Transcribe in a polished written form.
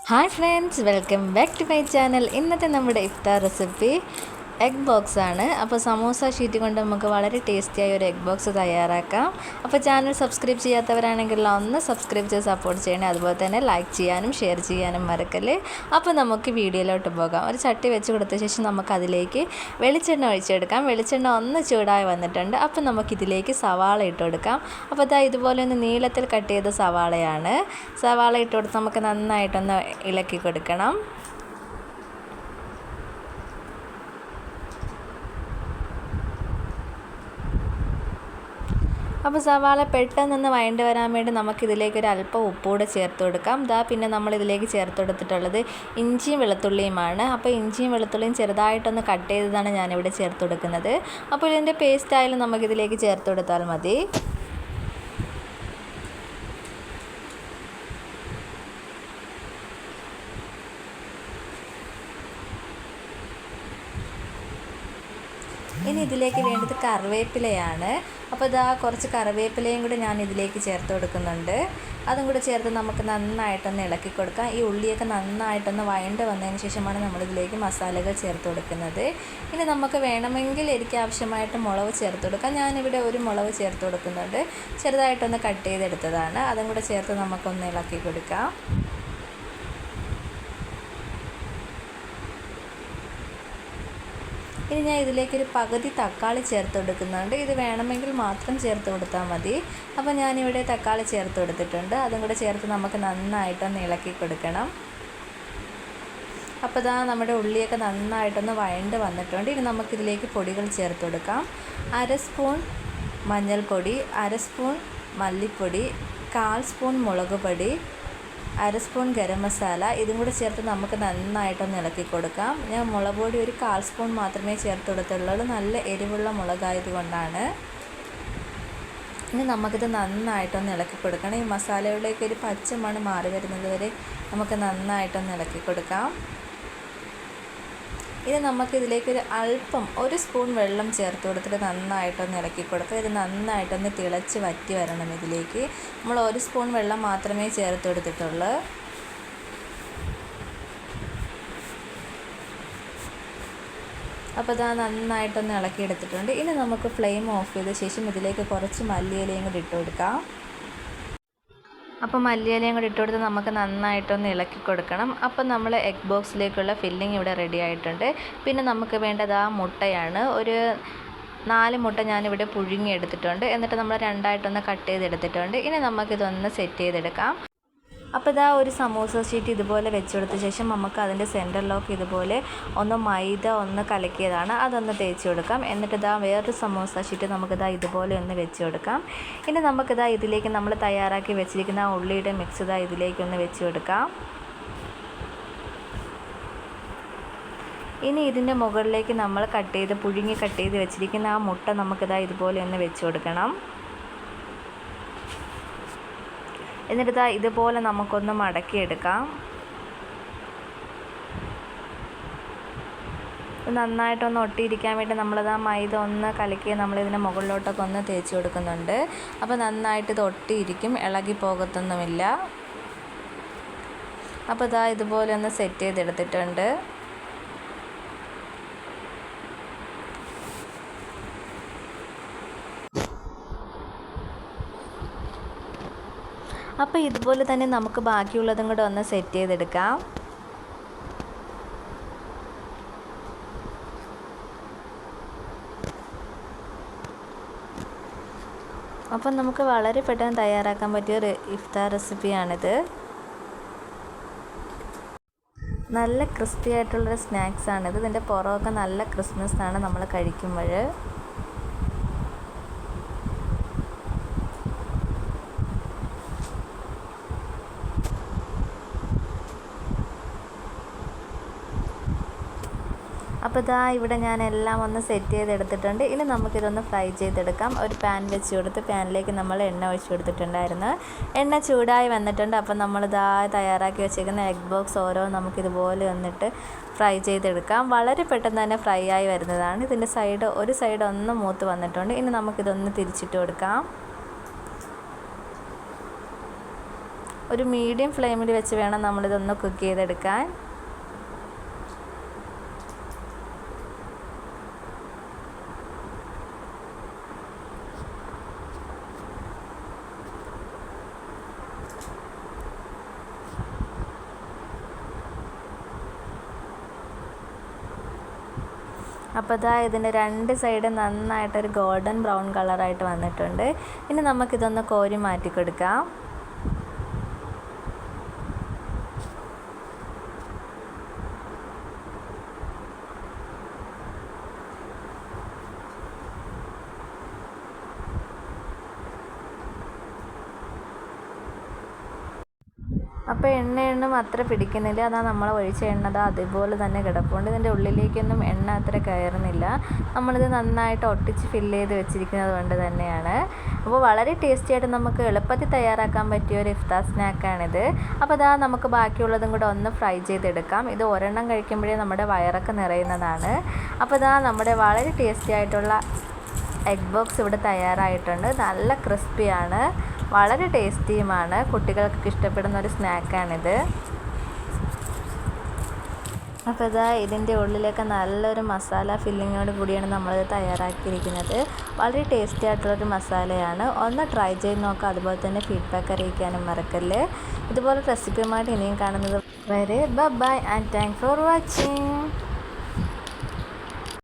Hi friends, welcome back to my channel. ഇന്നത്തെ നമ്മുടെ ഇഫ്താർ recipe egg box ആണ്. അപ്പോൾ സമൂസ ഷീറ്റ് കൊണ്ട് നമുക്ക് വളരെ ടേസ്റ്റിയായ ഒരു എഗ് ബോക്സ് തയ്യാറാക്കാം. അപ്പോൾ ചാനൽ സബ്സ്ക്രൈബ് ചെയ്യാത്തവരാണെങ്കിൽ ഒന്ന് സബ്സ്ക്രൈബ് ചെയ്ത് സപ്പോർട്ട് ചെയ്യണേ. അതുപോലെ തന്നെ ലൈക്ക് ചെയ്യാനും ഷെയർ ചെയ്യാനും മറക്കല്ലേ. അപ്പോൾ നമുക്ക് വീഡിയോയിലോട്ട് പോകാം. ഒരു ചട്ടി വെച്ച് കൊടുത്ത ശേഷം നമുക്ക് അതിലേക്ക് വെളിച്ചെണ്ണ ഒഴിച്ചെടുക്കാം. വെളിച്ചെണ്ണ ഒന്ന് ചൂടായി വന്നിട്ടുണ്ട്. അപ്പോൾ നമുക്കിതിലേക്ക് സവാള ഇട്ട് കൊടുക്കാം. അപ്പോൾ ഇതാ ഇതുപോലെ ഒന്ന് നീളത്തിൽ കട്ട് ചെയ്ത സവാളയാണ്. സവാള ഇട്ട് കൊടുത്ത് നമുക്ക് നന്നായിട്ടൊന്ന് ഇളക്കി കൊടുക്കണം. അപ്പോൾ സവാള പെട്ടെന്നൊന്ന് വഴണ്ട് വരാൻ വേണ്ടി നമുക്കിതിലേക്ക് ഒരു അല്പം ഉപ്പൂടെ ചേർത്ത് കൊടുക്കാം. പിന്നെ നമ്മളിതിലേക്ക് ചേർത്ത് കൊടുത്തിട്ടുള്ളത് ഇഞ്ചിയും വെളുത്തുള്ളിയുമാണ്. അപ്പോൾ ഇഞ്ചിയും വെളുത്തുള്ളിയും ചെറുതായിട്ടൊന്ന് കട്ട് ചെയ്തതാണ് ഞാനിവിടെ ചേർത്ത് കൊടുക്കുന്നത്. അപ്പോൾ ഇതിൻ്റെ പേസ്റ്റായാലും നമുക്കിതിലേക്ക് ചേർത്ത് കൊടുത്താൽ മതി. ഇനി ഇതിലേക്ക് വേണ്ടത് കറിവേപ്പിലയാണ്. അപ്പോൾ ഇതാ കുറച്ച് കറിവേപ്പിലയും കൂടി ഞാൻ ഇതിലേക്ക് ചേർത്ത് കൊടുക്കുന്നുണ്ട്. അതും കൂടി ചേർത്ത് നമുക്ക് നന്നായിട്ടൊന്ന് ഇളക്കി കൊടുക്കാം. ഈ ഉള്ളിയൊക്കെ നന്നായിട്ടൊന്ന് വഴണ്ട് വന്നതിന് ശേഷമാണ് നമ്മളിതിലേക്ക് മസാലകൾ ചേർത്ത് കൊടുക്കുന്നത്. ഇനി നമുക്ക് വേണമെങ്കിൽ എനിക്ക് ആവശ്യമായിട്ട് മുളക് ചേർത്ത് കൊടുക്കാം. ഞാനിവിടെ ഒരു മുളക് ചേർത്ത് കൊടുക്കുന്നുണ്ട്. ചെറുതായിട്ടൊന്ന് കട്ട് ചെയ്തെടുത്തതാണ്. അതും കൂടെ ചേർത്ത് നമുക്കൊന്ന് ഇളക്കി കൊടുക്കാം. ഇനി ഞാൻ ഇതിലേക്കൊരു പകുതി തക്കാളി ചേർത്ത് കൊടുക്കുന്നുണ്ട്. ഇത് വേണമെങ്കിൽ മാത്രം ചേർത്ത് കൊടുത്താൽ മതി. അപ്പോൾ ഞാനിവിടെ തക്കാളി ചേർത്ത് കൊടുത്തിട്ടുണ്ട്. അതും കൂടെ ചേർത്ത് നമുക്ക് നന്നായിട്ടൊന്ന് ഇളക്കി കൊടുക്കണം. അപ്പോൾ ഇതാ നമ്മുടെ ഉള്ളിയൊക്കെ നന്നായിട്ടൊന്ന് വഴണ്ട് വന്നിട്ടുണ്ട്. ഇനി നമുക്കിതിലേക്ക് പൊടികൾ ചേർത്ത് കൊടുക്കാം. 1/2 സ്പൂൺ മഞ്ഞൾപ്പൊടി, 1/2 സ്പൂൺ മല്ലിപ്പൊടി, 1/4 സ്പൂൺ മുളക് പൊടി, 1/2 സ്പൂൺ ഗരം മസാല. ഇതും കൂടി ചേർത്ത് നമുക്ക് നന്നായിട്ടൊന്ന് ഇളക്കി കൊടുക്കാം. ഞാൻ മുളക് പൊടി ഒരു 1/4 സ്പൂൺ മാത്രമേ ചേർത്ത് കൊടുത്തുള്ളൂ. നല്ല എരിവുള്ള മുളകായതുകൊണ്ടാണ്. ഇനി നമുക്കിത് നന്നായിട്ടൊന്ന് ഇളക്കി കൊടുക്കണം. ഈ മസാലകളിലേക്ക് ഒരു പച്ച മണം മാറി വരുന്നത് വരെ നമുക്ക് നന്നായിട്ടൊന്ന് ഇളക്കി കൊടുക്കാം. ഇനി നമുക്കിതിലേക്കൊരു അല്പം 1 സ്പൂൺ വെള്ളം ചേർത്ത് കൊടുത്തിട്ട് നന്നായിട്ടൊന്ന് ഇളക്കി കൊടുക്കുക. ഇത് നന്നായിട്ടൊന്ന് തിളച്ച് വറ്റി വരണം. ഇതിലേക്ക് നമ്മൾ 1 സ്പൂൺ വെള്ളം മാത്രമേ ചേർത്ത് കൊടുത്തിട്ടുള്ളൂ. അപ്പോൾ ഇതാ നന്നായിട്ടൊന്ന് ഇളക്കിയെടുത്തിട്ടുണ്ട്. ഇനി നമുക്ക് ഫ്ലെയിം ഓഫ് ചെയ്ത ശേഷം ഇതിലേക്ക് കുറച്ച് മല്ലിയിലയും കൂടി ഇട്ട് കൊടുക്കാം. അപ്പോൾ മല്ലിയിലയും കൂടി ഇട്ട് കൊടുത്ത് നമുക്ക് നന്നായിട്ടൊന്ന് ഇളക്കി കൊടുക്കണം. അപ്പോൾ നമ്മൾ എഗ് ബോക്സിലേക്കുള്ള ഫില്ലിംഗ് ഇവിടെ റെഡി ആയിട്ടുണ്ട്. പിന്നെ നമുക്ക് വേണ്ടത് മുട്ടയാണ്. ഒരു 4 മുട്ട ഞാനിവിടെ പുഴുങ്ങി എടുത്തിട്ടുണ്ട്. എന്നിട്ട് നമ്മൾ രണ്ടായിട്ടൊന്ന് കട്ട് ചെയ്തെടുത്തിട്ടുണ്ട്. ഇനി നമുക്കിതൊന്ന് സെറ്റ് ചെയ്തെടുക്കാം. അപ്പോൾ ഇതാ ഒരു സമൂസ ഷീറ്റ് ഇതുപോലെ വെച്ച് കൊടുത്ത ശേഷം നമുക്ക് അതിൻ്റെ സെൻറ്ററിലൊക്കെ ഇതുപോലെ ഒന്ന് മൈദ ഒന്ന് കലക്കിയതാണ്, അതൊന്ന് തേച്ച് കൊടുക്കാം. എന്നിട്ട് ഇതാ വേറൊരു സമൂസ ഷീറ്റ് നമുക്കിതാ ഇതുപോലെ ഒന്ന് വെച്ച് കൊടുക്കാം. ഇനി നമുക്കിതാ ഇതിലേക്ക് നമ്മൾ തയ്യാറാക്കി വെച്ചിരിക്കുന്ന ആ ഉള്ളിയുടെ മിക്സ് ഇതാ ഇതിലേക്കൊന്ന് വെച്ച് കൊടുക്കാം. ഇനി ഇതിൻ്റെ മുകളിലേക്ക് നമ്മൾ പുഴുങ്ങി കട്ട് ചെയ്ത് വെച്ചിരിക്കുന്ന ആ മുട്ട നമുക്കിതാ ഇതുപോലെ ഒന്ന് വെച്ച് കൊടുക്കണം. എന്നിട്ട് ഇതുപോലെ നമുക്കൊന്ന് മടക്കിയെടുക്കാം. നന്നായിട്ടൊന്ന് ഒട്ടിയിരിക്കാൻ വേണ്ടി നമ്മളത് മൈദ ഒന്ന് കലക്കി നമ്മളിതിൻ്റെ മുകളിലോട്ടൊക്കെ ഒന്ന് തേച്ച് കൊടുക്കുന്നുണ്ട്. അപ്പോൾ നന്നായിട്ട് ഇത് ഒട്ടിയിരിക്കും, ഇളകി പോകത്തൊന്നുമില്ല. അപ്പോൾ ഇതുപോലെ ഒന്ന് സെറ്റ് ചെയ്തെടുത്തിട്ടുണ്ട്. അപ്പോൾ ഇതുപോലെ തന്നെ നമുക്ക് ബാക്കിയുള്ളതും കൂടെ ഒന്ന് സെറ്റ് ചെയ്തെടുക്കാം. അപ്പം നമുക്ക് വളരെ പെട്ടെന്ന് തയ്യാറാക്കാൻ പറ്റിയ ഒരു ഇഫ്താർ റെസിപ്പിയാണിത്. നല്ല ക്രിസ്പി ആയിട്ടുള്ളൊരു സ്നാക്സാണിത്. ഇതിൻ്റെ പുറമൊക്കെ നല്ല ക്രിസ്മസാണ് നമ്മൾ കഴിക്കുമ്പോൾ. അപ്പോൾ ഇവിടെ ഞാൻ എല്ലാം ഒന്ന് സെറ്റ് ചെയ്തെടുത്തിട്ടുണ്ട്. ഇനി നമുക്കിതൊന്ന് ഫ്രൈ ചെയ്തെടുക്കാം. ഒരു പാൻ വെച്ച് കൊടുത്ത് പാനിലേക്ക് നമ്മൾ എണ്ണ ഒഴിച്ച് കൊടുത്തിട്ടുണ്ടായിരുന്നു. എണ്ണ ചൂടായി വന്നിട്ടുണ്ട്. അപ്പോൾ നമ്മൾ തയ്യാറാക്കി വെച്ചിരിക്കുന്ന എഗ് ബോക്സ് നമുക്കിതുപോലെ വന്നിട്ട് ഫ്രൈ ചെയ്തെടുക്കാം. വളരെ പെട്ടെന്ന് തന്നെ ഫ്രൈ ആയി വരുന്നതാണ്. ഇതിൻ്റെ ഒരു സൈഡ് ഒന്ന് മൂത്ത് വന്നിട്ടുണ്ട്. ഇനി നമുക്കിതൊന്ന് തിരിച്ചിട്ട് കൊടുക്കാം. ഒരു മീഡിയം ഫ്ലെയിമിൽ വെച്ച് വേണം നമ്മളിതൊന്ന് കുക്ക് ചെയ്തെടുക്കാൻ. അപ്പോൾ ഇതാ ഇതിൻ്റെ 2 സൈഡും നന്നായിട്ടൊരു ഗോൾഡൻ ബ്രൗൺ കളറായിട്ട് വന്നിട്ടുണ്ട്. ഇനി നമുക്കിതൊന്ന് കോരി മാറ്റി കൊടുക്കാം. അപ്പോൾ എണ്ണയൊന്നും അത്ര പിടിക്കുന്നില്ല. അതാ നമ്മൾ ഒഴിച്ച എണ്ണ അതുപോലെ തന്നെ കിടപ്പുണ്ട്. ഇതിൻ്റെ ഉള്ളിലേക്കൊന്നും എണ്ണ അത്ര കയറുന്നില്ല. നമ്മളിത് നന്നായിട്ട് ഒട്ടിച്ച് ഫില്ല് ചെയ്ത് വെച്ചിരിക്കുന്നത് കൊണ്ട് തന്നെയാണ്. അപ്പോൾ വളരെ ടേസ്റ്റി ആയിട്ട് നമുക്ക് എളുപ്പത്തിൽ തയ്യാറാക്കാൻ പറ്റിയ ഒരു ഇഫ്താർ സ്നാക്കാണിത്. അപ്പോൾ ഇതാ നമുക്ക് ബാക്കിയുള്ളതും കൂടെ ഒന്ന് ഫ്രൈ ചെയ്തെടുക്കാം. ഇത് ഒരെണ്ണം കഴിക്കുമ്പോഴേ നമ്മുടെ വയറൊക്കെ നിറയുന്നതാണ്. അപ്പോൾ ഇതാ നമ്മുടെ വളരെ ടേസ്റ്റി ആയിട്ടുള്ള എഗ് ബോക്സ് ഇവിടെ തയ്യാറായിട്ടുണ്ട്. നല്ല ക്രിസ്പിയാണ്, വളരെ ടേസ്റ്റിയുമാണ്. കുട്ടികൾക്ക് ഇഷ്ടപ്പെടുന്ന ഒരു സ്നാക്കാണിത്. അപ്പോൾ ഇതാ ഇതിൻ്റെ ഉള്ളിലൊക്കെ നല്ലൊരു മസാല ഫില്ലിങ്ങോട് കൂടിയാണ് നമ്മളിത് തയ്യാറാക്കിയിരിക്കുന്നത്. വളരെ ടേസ്റ്റി ആയിട്ടുള്ളൊരു മസാലയാണ്. ഒന്ന് ട്രൈ ചെയ്ത് നോക്കാം. അതുപോലെ തന്നെ ഫീഡ്ബാക്ക് അറിയിക്കാനും മറക്കല്ലേ. ഇതുപോലെ റെസിപ്പിയുമായിട്ട് ഇനിയും കാണുന്നത് വരെ bye and thanks for watching.